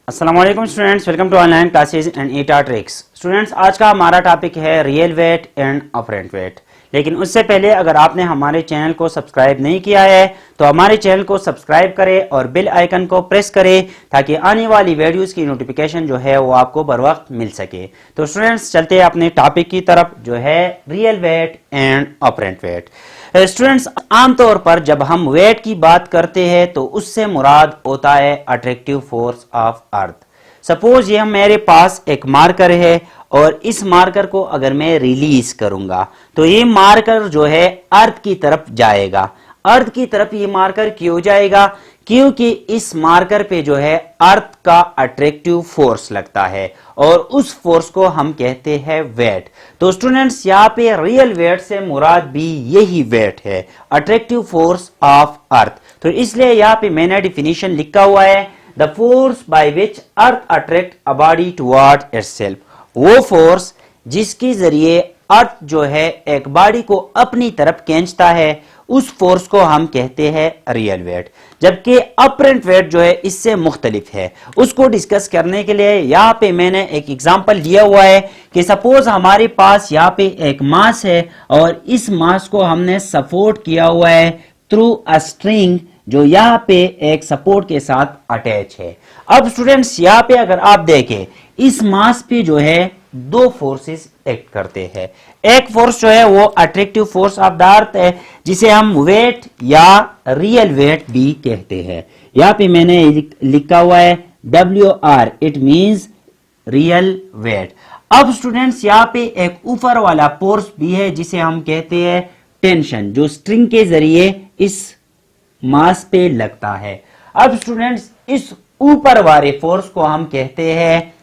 अस्सलाम वालेकुम students, welcome to online classes and ईटा ट्रिक्स। स्टूडेंट्स, आज का हमारा टॉपिक है real weight and apparent weight. लेकिन उससे पहले अगर आपने हमारे चैनल को सब्सक्राइब नहीं किया है तो हमारे चैनल को सब्सक्राइब करें और बेल आइकन को प्रेस करें ताकि आने वाली वीडियोस की नोटिफिकेशन जो है वो आपको बर वक्त मिल सके। तो स्टूडेंट्स, चलते हैं अपने टॉपिक की तरफ जो है real weight and apparent weight. Students, आमतौर पर जब हम वेट की बात करते हैं तो उससे मुराद होता है attractive force of earth. Suppose ये मेरे पास एक मार्कर है और इस मार्कर को अगर मैं रिलीज करूंगा तो ये मार्कर जो है अर्थ की तरफ जाएगा। अर्थ की तरफ ये मार्कर क्यों जाएगा? क्योंकि इस मार्कर पे जो है अर्थ का अट्रैक्टिव फोर्स लगता है और उस फोर्स को हम कहते हैं वेट। तो स्टूडेंट्स, यहाँ पे रियल वेट से मुराद भी यही वेट है, अट्रैक्टिव फोर्स ऑफ अर्थ। तो इसलिए यहाँ पे मैंने डिफिनीशन लिखा हुआ है, the force by which earth attract a body toward itself. वो फोर्स जिसके जरिए अर्थ जो है एक बॉडी को अपनी तरफ खींचता है, उस फोर्स को हम कहते हैं रियल वेट। जबकि अपरेंट वेट जो है इससे मुख्तलिफ है। उसको डिस्कस करने के लिए यहाँ पे मैंने एक एग्जांपल दिया हुआ है कि सपोज हमारे पास यहाँ पे एक मास है और इस मास को हमने सपोर्ट किया हुआ है थ्रू अ स्ट्रिंग जो यहाँ पे एक सपोर्ट के साथ अटैच है। अब स्टूडेंट्स, यहाँ पे अगर आप देखें इस मास पे जो है दो फोर्सेस एक्ट करते हैं। एक फोर्स जो है वो attractive force of the earth है जिसे हम वेट या रियल वेट भी कहते हैं। यहाँ पे मैंने लिखा हुआ है WR, it means real weight. अब स्टूडेंट्स, यहाँ पे एक ऊपर वाला फोर्स भी है जिसे हम कहते हैं टेंशन, जो स्ट्रिंग के जरिए इस मास पे लगता है। अब स्टूडेंट्स, इस ऊपर वाले फोर्स को हम कहते हैं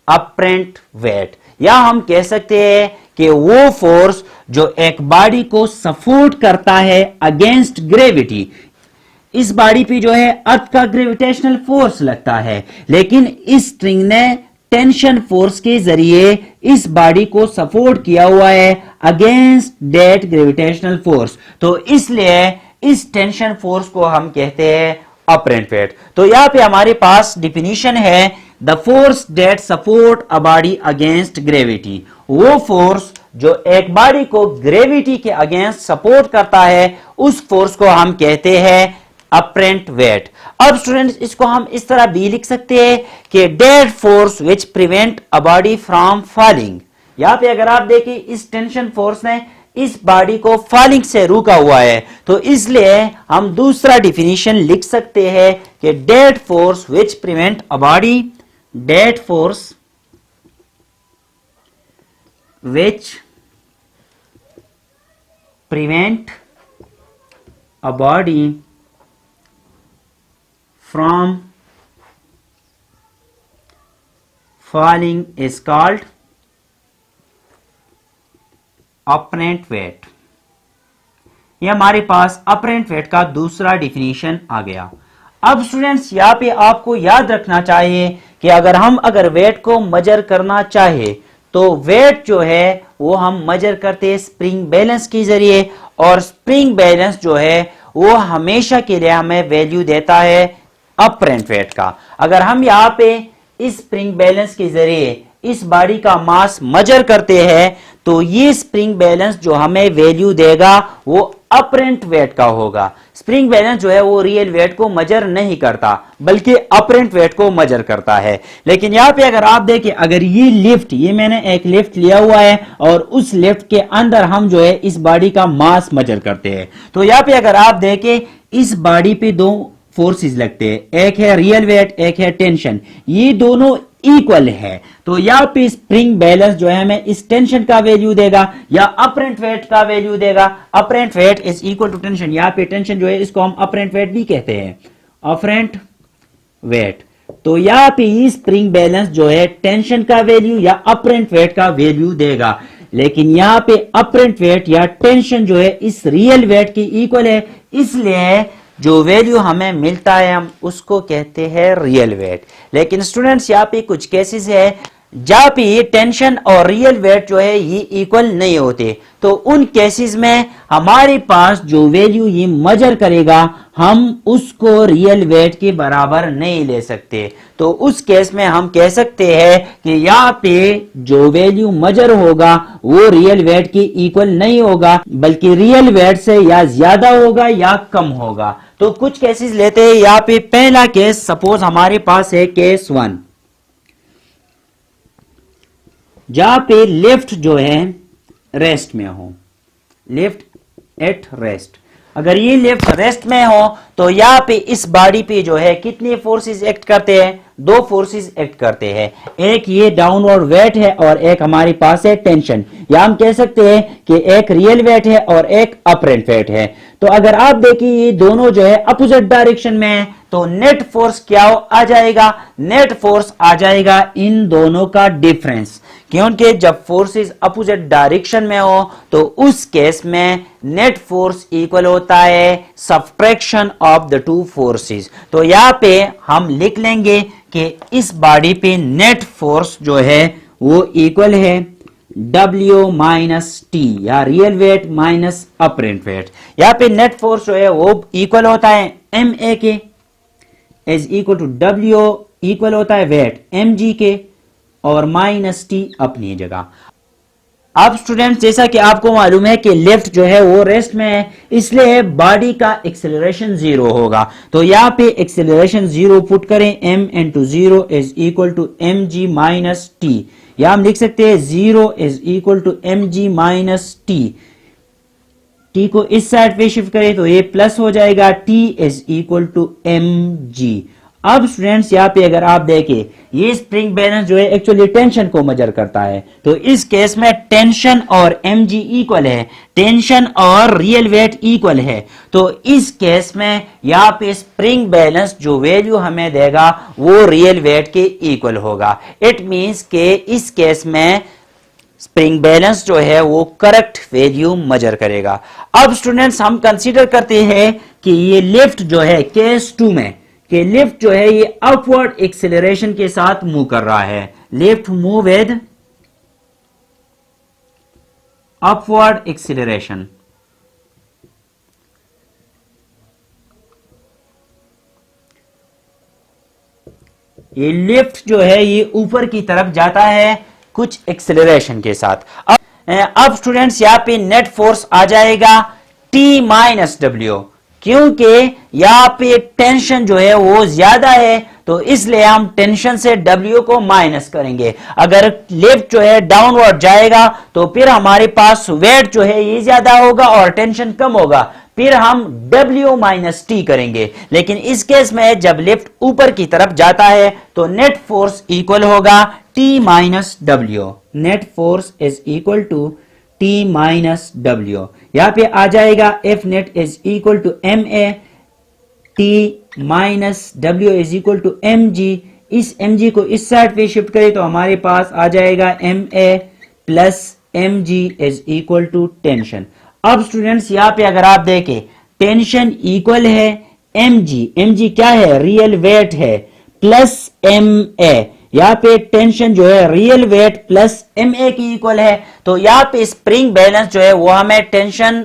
अपरेंट वेट, या हम कह सकते हैं कि वो फोर्स जो एक बॉडी को सपोर्ट करता है अगेंस्ट ग्रेविटी। इस बॉडी पे जो है अर्थ का ग्रेविटेशनल फोर्स लगता है, लेकिन इस स्ट्रिंग ने टेंशन फोर्स के जरिए इस बॉडी को सपोर्ट किया हुआ है अगेंस्ट दैट ग्रेविटेशनल फोर्स। तो इसलिए इस टेंशन फोर्स को हम कहते हैं अपरेंट वेट। तो यहां पे हमारे पास डिफिनीशन है, the force that support a body against gravity. वो फोर्स जो एक बॉडी को ग्रेविटी के अगेंस्ट सपोर्ट करता है, उस फोर्स को हम कहते हैं अपरेंट वेट। अब स्टूडेंट्स, इसको हम इस तरह भी लिख सकते हैं कि that force which prevent a body from falling. यहां पे अगर आप देखिए इस टेंशन फोर्स ने इस बॉडी को फॉलिंग से रुका हुआ है, तो इसलिए हम दूसरा डिफिनीशन लिख सकते हैं कि that force which prevent a body, that force which prevent a body from falling is called apparent wait. ये हमारे पास अपरेंट वेट का दूसरा डिफिनीशन आ गया। अब स्टूडेंट्स, यहाँ पे आपको याद रखना चाहिए कि अगर वेट को मेजर करना चाहे तो वेट जो है वो हम मेजर करते हैं स्प्रिंग बैलेंस के जरिए, और स्प्रिंग बैलेंस जो है वो हमेशा के लिए हमें वैल्यू देता है अपरेंट वेट का। अगर हम यहाँ पे इस स्प्रिंग बैलेंस के जरिए इस बॉडी का मास मेजर करते हैं तो ये स्प्रिंग बैलेंस जो हमें वैल्यू देगा वो अपरेंट वेट का होगा। स्प्रिंग बैलेंस जो है वो रियल वेट को मेजर नहीं करता बल्कि अपरेंट वेट को मेजर करता है। लेकिन यहाँ पे अगर आप देखें, अगर ये मैंने एक लिफ्ट लिया हुआ है और उस लिफ्ट के अंदर हम जो है इस बॉडी का मास मेजर करते हैं, तो यहाँ पे अगर आप देखें इस बॉडी पे दो फोर्सेस लगते हैं, एक है रियल वेट, एक है टेंशन। ये दोनों इक्वल है, तो यहाँ पे स्प्रिंग बैलेंस जो है हमें इस टेंशन का वैल्यू देगा या अपरेंट वेट का वैल्यू देगा। Apparent weight is equal to tension. यहाँ पे टेंशन जो है इसको हम अपरेंट वेट भी कहते हैं, अपरेंट वेट। तो यहाँ पे स्प्रिंग बैलेंस जो है टेंशन का वैल्यू या अपरेंट वेट का वैल्यू देगा, लेकिन यहाँ पे अपरेंट वेट या टेंशन जो है इस रियल वेट की इक्वल है, इसलिए जो वैल्यू हमें मिलता है हम उसको कहते हैं रियल वेट। लेकिन स्टूडेंट्स, यहाँ पे कुछ केसेस है जहां पे ये टेंशन और रियल वेट जो है ये इक्वल नहीं होते, तो उन केसेस में हमारे पास जो वैल्यू ये मेजर करेगा हम उसको रियल वेट के बराबर नहीं ले सकते। तो उस केस में हम कह सकते हैं कि यहाँ पे जो वैल्यू मेजर होगा वो रियल वेट के इक्वल नहीं होगा, बल्कि रियल वेट से या ज्यादा होगा या कम होगा। तो कुछ केसेस लेते हैं। यहाँ पे पहला केस, सपोज हमारे पास है केस 1, जहां पे लिफ्ट जो है रेस्ट में हो, लिफ्ट एट रेस्ट। अगर ये लिफ्ट रेस्ट में हो तो यहाँ पे इस बॉडी पे जो है कितने फोर्सेस एक्ट करते हैं? दो फोर्सेस एक्ट करते हैं, एक ये डाउनवर्ड वेट है और एक हमारे पास है टेंशन। या हम कह सकते हैं कि एक रियल वेट है और एक अपरेंट वेट है। तो अगर आप देखिए ये दोनों जो है अपोजिट डायरेक्शन में है, तो नेट फोर्स क्या आ जाएगा? नेट फोर्स आ जाएगा इन दोनों का डिफरेंस, क्योंकि जब फोर्सेस अपोजिट डायरेक्शन में हो तो उस केस में नेट फोर्स इक्वल होता है subtraction of the two forces. तो यहां पे हम लिख लेंगे कि इस बॉडी पे नेट फोर्स जो है वो इक्वल है W माइनस टी, या real wait minus apparent wait. यहां पे नेट फोर्स जो है वो इक्वल होता है MA के, is equal to W equal होता है वेट mg के, और माइनस टी अपनी जगह। अब स्टूडेंट्स, जैसा कि आपको मालूम है कि लिफ्ट जो है वो रेस्ट में है, इसलिए बॉडी का एक्सेलरेशन 0 होगा। तो यहां पे एक्सेलरेशन 0 पुट करें, m into 0 is equal to mg minus T, या हम लिख सकते हैं 0 is equal to mg minus T. T को इस साइड पे शिफ्ट करें तो ये प्लस हो जाएगा, t is equal to mg। अब स्टूडेंट्स यहाँ पे अगर आप देखें, ये स्प्रिंग बैलेंस जो है एक्चुअली टेंशन को मेजर करता है। तो इस केस में टेंशन और mg इक्वल है, टेंशन और रियल वेट इक्वल है। तो इस केस में यहाँ पे स्प्रिंग बैलेंस जो वैल्यू हमें देगा वो रियल वेट के इक्वल होगा। इट मींस के इस केस में स्प्रिंग बैलेंस जो है वो करेक्ट वैल्यू मेजर करेगा। अब स्टूडेंट्स हम कंसीडर करते हैं कि ये लिफ्ट जो है केस 2 में, कि लिफ्ट जो है ये अपवर्ड एक्सेलरेशन के साथ मूव कर रहा है। Lift move with upward acceleration. ये लिफ्ट जो है ये ऊपर की तरफ जाता है कुछ एक्सेलरेशन के साथ। अब स्टूडेंट्स यहाँ पे नेट फोर्स आ जाएगा T माइनस डब्ल्यू, क्योंकि यहाँ पे टेंशन जो है वो ज्यादा है, तो इसलिए हम टेंशन से W को माइनस करेंगे। अगर लिफ्ट जो है डाउनवर्ड जाएगा तो फिर हमारे पास वेट जो है ये ज्यादा होगा और टेंशन कम होगा, फिर हम W माइनस टी करेंगे। लेकिन इस केस में जब लिफ्ट ऊपर की तरफ जाता है तो नेट फोर्स इक्वल होगा T minus W. Net force is equal to T minus W. यहां पे आ जाएगा F net is equal to MA, T minus W is equal to mg। इस mg को इस साइड पे शिफ्ट करें तो हमारे पास आ जाएगा MA plus mg is equal to tension. अब स्टूडेंट्स यहाँ पे अगर आप देखें, टेंशन इक्वल है mg क्या है? रियल वेट है, प्लस ma। यहाँ पे टेंशन जो है रियल वेट प्लस ma की इक्वल है। तो यहाँ पे स्प्रिंग बैलेंस जो है वो हमें टेंशन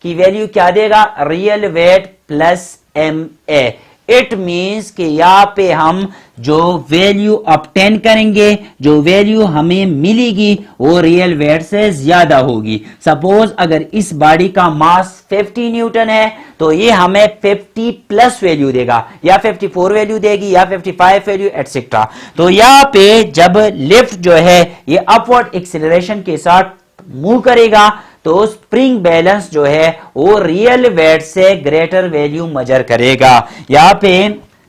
की वैल्यू क्या देगा? Real weight plus ma। It means कि यहाँ पे हम जो वैल्यू ऑब्टेन करेंगे, जो वैल्यू हमें मिलेगी वो रियल वेट से ज्यादा होगी। सपोज अगर इस बॉडी का मास 50 न्यूटन है तो ये हमें 50 प्लस वैल्यू देगा, या 54 वैल्यू देगी, या 55 वैल्यू एटसेट्रा। तो यहाँ पे जब लिफ्ट जो है ये अपवर्ड एक्सेलरेशन के साथ मूव करेगा तो स्प्रिंग बैलेंस जो है वो रियल वेट से ग्रेटर वैल्यू मेजर करेगा। यहां पे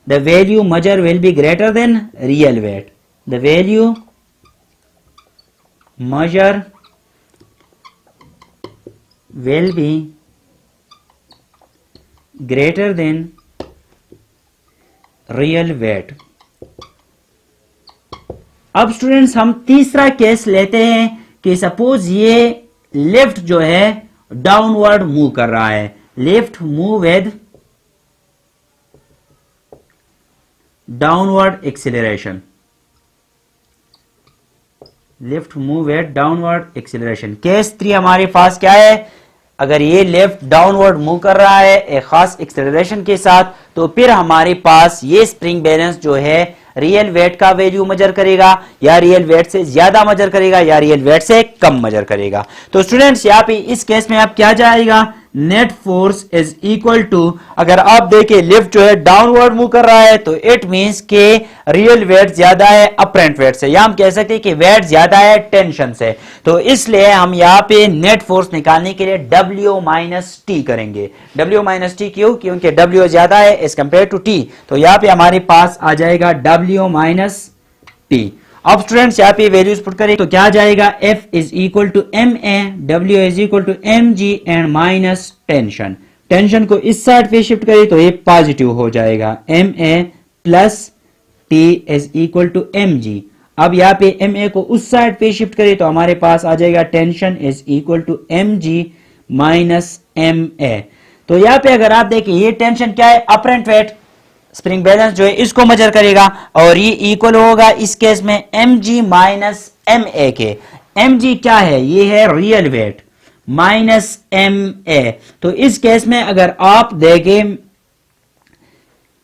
the value measure will be greater than real weight. द वैल्यू measure will be greater than real weight। अब स्टूडेंट्स हम तीसरा केस लेते हैं कि सपोज ये लिफ्ट जो है डाउनवर्ड मूव कर रहा है। Lift move with downward acceleration. Lift move at downward acceleration. Case 3 हमारे पास क्या है, अगर ये लिफ्ट डाउनवर्ड मूव कर रहा है एक खास एक्सेलरेशन के साथ, तो फिर हमारे पास ये स्प्रिंग बैलेंस जो है रियल वेट का वैल्यू मेजर करेगा, या रियल वेट से ज्यादा मेजर करेगा या रियल वेट से कम मेजर करेगा। तो स्टूडेंट्स यहाँ पे इस केस में आप क्या जाएगा, net force is equal to, अगर आप देखें लिफ्ट जो है डाउनवर्ड मूव कर रहा है तो इट मींस के रियल वेट ज्यादा है अपरेंट वेट से, या हम कह सकते हैं कि वेट ज्यादा है टेंशन से। तो इसलिए हम यहाँ पे नेट फोर्स निकालने के लिए W माइनस टी करेंगे। W माइनस टी क्यों, क्योंकि W ज्यादा है एज कंपेयर टू T। तो यहाँ पे हमारे पास आ जाएगा W माइनस टी। अब स्टूडेंट्स यहाँ पे वैल्यूज पुट करें तो क्या आ जाएगा, F is equal to MA, W is equal to MG and minus tension. Tension को इस साइड पे शिफ्ट करें तो ये पॉजिटिव हो जाएगा, MA plus T is equal to MG। अब यहाँ पे MA को उस साइड पे शिफ्ट करें तो हमारे पास आ जाएगा tension is equal to MG minus MA। तो यहाँ पे अगर आप देखें ये टेंशन क्या है, अपरेंट वेट, स्प्रिंग बैलेंस जो है इसको मेजर करेगा, और ये इक्वल होगा इस केस में mg माइनस ma के। mg क्या है, ये है रियल वेट माइनस ma। तो इस केस में अगर आप देखें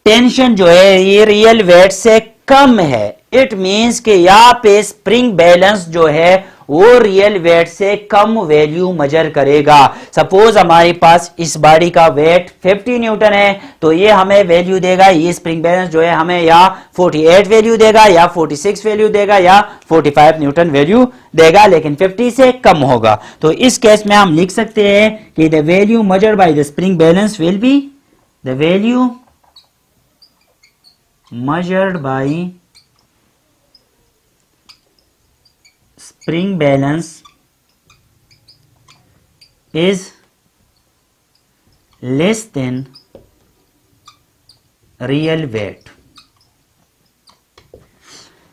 टेंशन जो है ये रियल वेट से कम है, इट मींस कि यहाँ पे स्प्रिंग बैलेंस जो है वो रियल वेट से कम वैल्यू मेजर करेगा। सपोज हमारे पास इस बॉडी का वेट 50 न्यूटन है, तो ये हमें वैल्यू देगा, ये स्प्रिंग बैलेंस जो है हमें या 48 वैल्यू देगा या 46 वैल्यू देगा या 45 न्यूटन वैल्यू देगा, लेकिन 50 से कम होगा। तो इस केस में हम लिख सकते हैं कि the value measured by the spring balance will be, the value measured by spring balance is less than real weight।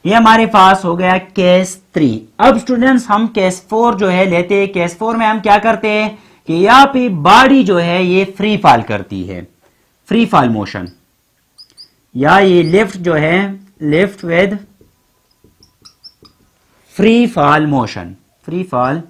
ये हमारे पास हो गया केस 3। अब स्टूडेंट्स हम केस 4 जो है लेते हैं। केस 4 में हम क्या करते हैं कि यहाँ पे बॉडी जो है ये फ्री फॉल करती है, फ्री फॉल मोशन, या ये लिफ्ट जो है lift with free fall motion, free fall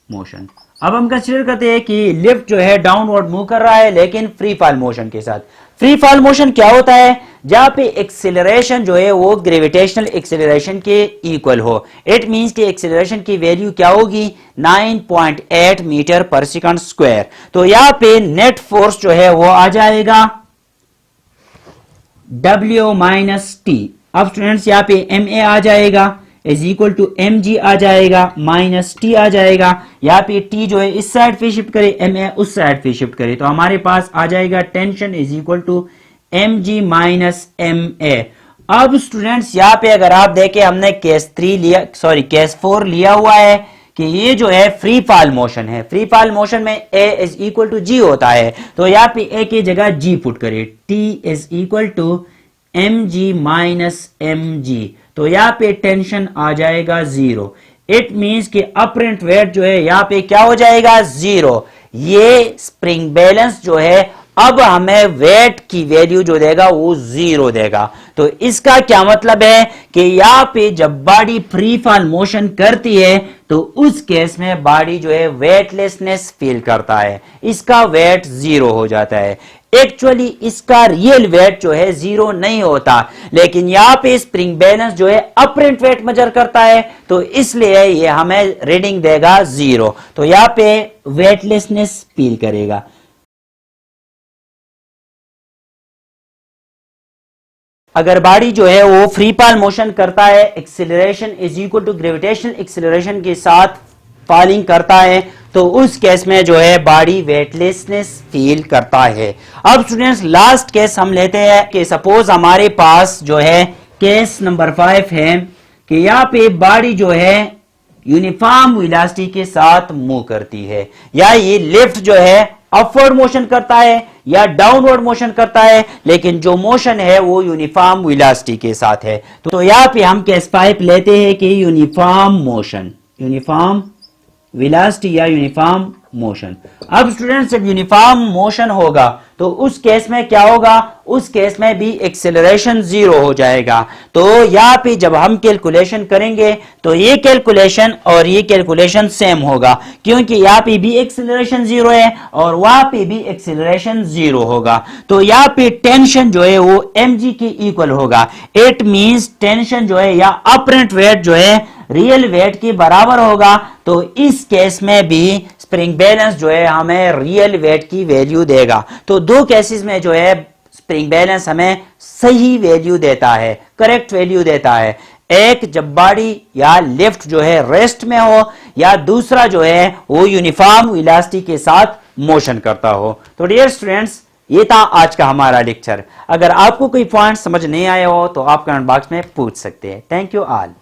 motion. अब हम कंसीडर करते हैं कि लिफ्ट जो है डाउनवर्ड मूव कर रहा है लेकिन फ्री फॉल मोशन के साथ। फ्री फॉल मोशन क्या होता है, जहां पे एक्सेलरेशन जो है वो ग्रेविटेशनल एक्सेलरेशन के इक्वल हो। इट मींस कि एक्सेलरेशन की वैल्यू क्या होगी, 9.8 मीटर पर सेकंड स्क्वायर। तो यहां पे नेट फोर्स जो है वो आ जाएगा W माइनस टी। अब स्टूडेंट्स यहाँ पे MA आ जाएगा इज इक्वल टू MG आ जाएगा माइनस T आ जाएगा। यहाँ पे T जो है इस साइड पे शिफ्ट करे, MA उस साइड पे शिफ्ट करे, तो हमारे पास आ जाएगा tension is equal to MG minus MA। अब स्टूडेंट्स यहाँ पे अगर आप देखें हमने केस 4 लिया हुआ है कि ये जो है फ्री फॉल मोशन है। फ्री फॉल मोशन में A is equal to G होता है, तो यहाँ पे A की जगह G पुट करें, T is equal to mg minus mg। तो यहाँ पे टेंशन आ जाएगा 0। इट मींस कि अपरेंट वेट जो है यहाँ पे क्या हो जाएगा, 0। ये स्प्रिंग बैलेंस जो है अब हमें वेट की वैल्यू जो देगा वो 0 देगा। तो इसका क्या मतलब है कि यहाँ पे जब बॉडी फ्री फॉल मोशन करती है तो उस केस में बॉडी जो है वेटलेसनेस फील करता है, इसका वेट 0 हो जाता है। एक्चुअली इसका रियल वेट जो है 0 नहीं होता, लेकिन यहाँ पे स्प्रिंग बैलेंस जो है अपरेंट वेट मेजर करता है, तो इसलिए ये हमें रीडिंग देगा 0। तो यहाँ पे वेटलेसनेस फील करेगा। अगर बॉडी जो है वो फ्री फॉल मोशन करता है, acceleration is equal to gravitational acceleration के साथ फॉलिंग करता है, तो उस केस में जो है बॉडी वेटलेसनेस फील करता है। अब स्टूडेंट्स लास्ट केस हम लेते हैं कि सपोज हमारे पास जो है केस नंबर 5 है कि यहाँ पे बॉडी जो है यूनिफॉर्म वेलोसिटी के साथ मूव करती है, या ये लिफ्ट जो है अपवर्ड मोशन करता है या डाउनवर्ड मोशन करता है, लेकिन जो मोशन है वो यूनिफॉर्म वेलोसिटी के साथ है। तो यहाँ पे हम केस 5 लेते हैं कि यूनिफॉर्म मोशन, यूनिफॉर्म वेलोसिटी या यूनिफॉर्म मोशन। अब स्टूडेंट्स जब यूनिफॉर्म मोशन होगा तो उस केस में क्या होगा, उस केस में भी एक्सेलरेशन जीरो हो जाएगा। तो यहाँ पे जब हम कैलकुलेशन करेंगे तो ये कैलकुलेशन और ये कैलकुलेशन सेम होगा, क्योंकि यहाँ पे भी एक्सेलरेशन जीरो है और वहां पे भी एक्सेलरेशन जीरो होगा। तो यहाँ पे टेंशन जो है वो mg के इक्वल होगा। इट मींस टेंशन जो है या अपरेंट वेट जो है रियल वेट के बराबर होगा। तो इस केस में भी स्प्रिंग बैलेंस जो है हमें रियल वेट की वैल्यू देगा। तो दो केसेस में जो है स्प्रिंग बैलेंस हमें सही वैल्यू देता है, करेक्ट वैल्यू देता है। एक जब बॉडी या लिफ्ट जो है रेस्ट में हो, या दूसरा जो है वो यूनिफॉर्म वेलोसिटी के साथ मोशन करता हो। तो डियर स्टूडेंट्स, ये था आज का हमारा लेक्चर। अगर आपको कोई पॉइंट समझ नहीं आया हो तो आप कमेंट बॉक्स में पूछ सकते हैं। Thank you all.